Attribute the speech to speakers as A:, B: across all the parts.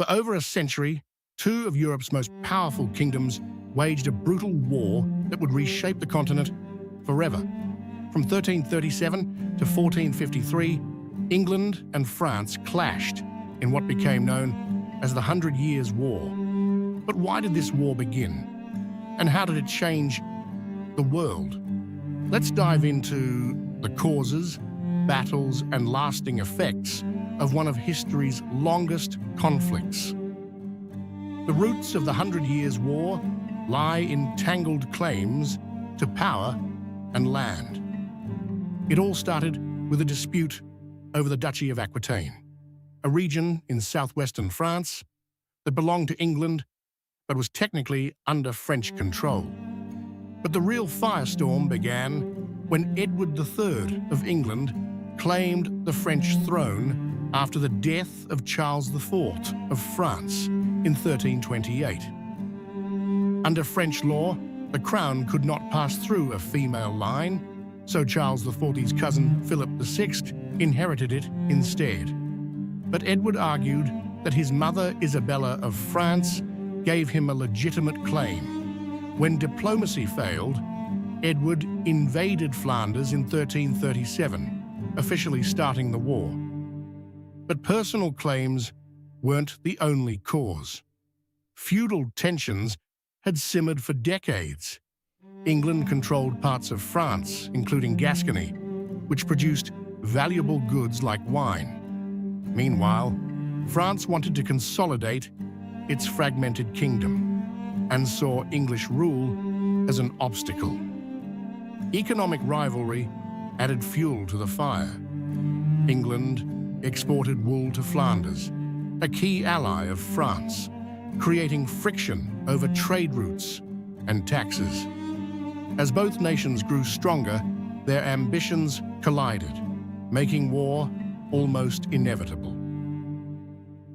A: For over a century, two of Europe's most powerful kingdoms waged a brutal war that would reshape the continent forever. From 1337 to 1453, England and France clashed in what became known as the 100 Years' War. But why did this war begin? And how did it change the world? Let's dive into the causes, battles, and lasting effects of one of history's longest conflicts. The roots of the 100 Years' War lie in tangled claims to power and land. It all started with a dispute over the Duchy of Aquitaine, a region in southwestern France that belonged to England but was technically under French control. But the real firestorm began when Edward III of England claimed the French throne after the death of Charles IV of France in 1328. Under French law, the crown could not pass through a female line, so Charles IV's cousin Philip VI inherited it instead. But Edward argued that his mother Isabella of France gave him a legitimate claim. When diplomacy failed, Edward invaded Flanders in 1337, officially starting the war. But personal claims weren't the only cause. Feudal tensions had simmered for decades. England controlled parts of France, including Gascony, which produced valuable goods like wine. Meanwhile, France wanted to consolidate its fragmented kingdom and saw English rule as an obstacle. Economic rivalry added fuel to the fire. England exported wool to Flanders, a key ally of France, creating friction over trade routes and taxes. As both nations grew stronger, their ambitions collided, making war almost inevitable.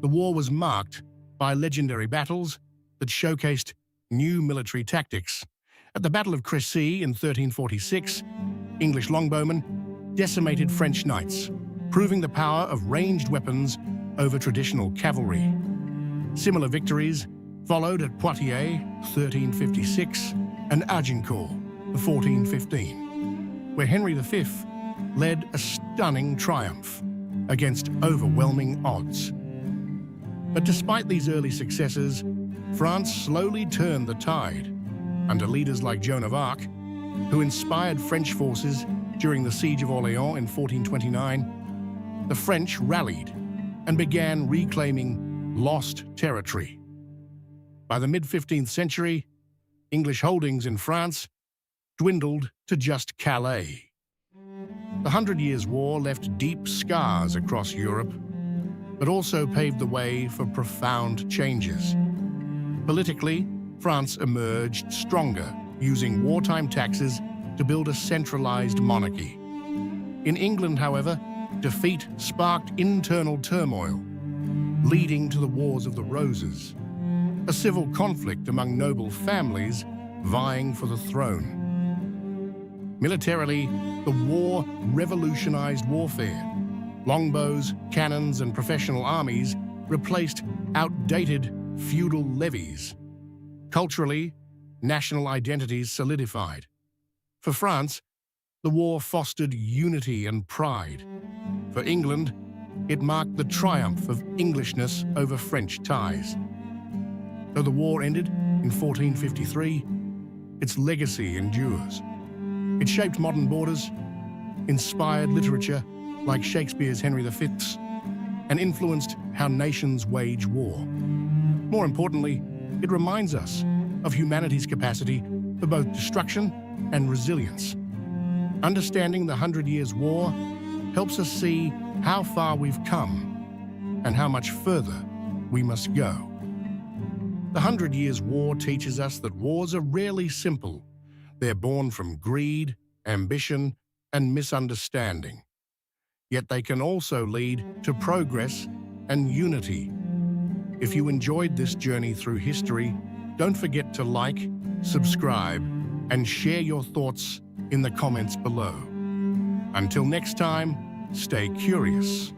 A: The war was marked by legendary battles that showcased new military tactics. At the Battle of Crécy in 1346, English longbowmen decimated French knights, proving the power of ranged weapons over traditional cavalry. Similar victories followed at Poitiers, 1356, and Agincourt, 1415, where Henry V led a stunning triumph against overwhelming odds. But despite these early successes, France slowly turned the tide. Under leaders like Joan of Arc, who inspired French forces during the Siege of Orléans in 1429, the French rallied and began reclaiming lost territory. By the mid-15th century, English holdings in France dwindled to just Calais. The 100 Years' War left deep scars across Europe, but also paved the way for profound changes. Politically, France emerged stronger, using wartime taxes to build a centralized monarchy. In England, however, defeat sparked internal turmoil, leading to the Wars of the Roses, a civil conflict among noble families vying for the throne. Militarily, the war revolutionized warfare. Longbows, cannons, and professional armies replaced outdated feudal levies. Culturally, national identities solidified. For France, the war fostered unity and pride. For England, it marked the triumph of Englishness over French ties. Though the war ended in 1453, its legacy endures. It shaped modern borders, inspired literature like Shakespeare's Henry V, and influenced how nations wage war. More importantly, it reminds us of humanity's capacity for both destruction and resilience. Understanding the 100 Years' War helps us see how far we've come and how much further we must go. The 100 Years' War teaches us that wars are rarely simple. They're born from greed, ambition, and misunderstanding. Yet they can also lead to progress and unity. If you enjoyed this journey through history, don't forget to like, subscribe, and share your thoughts in the comments below. Until next time, stay curious.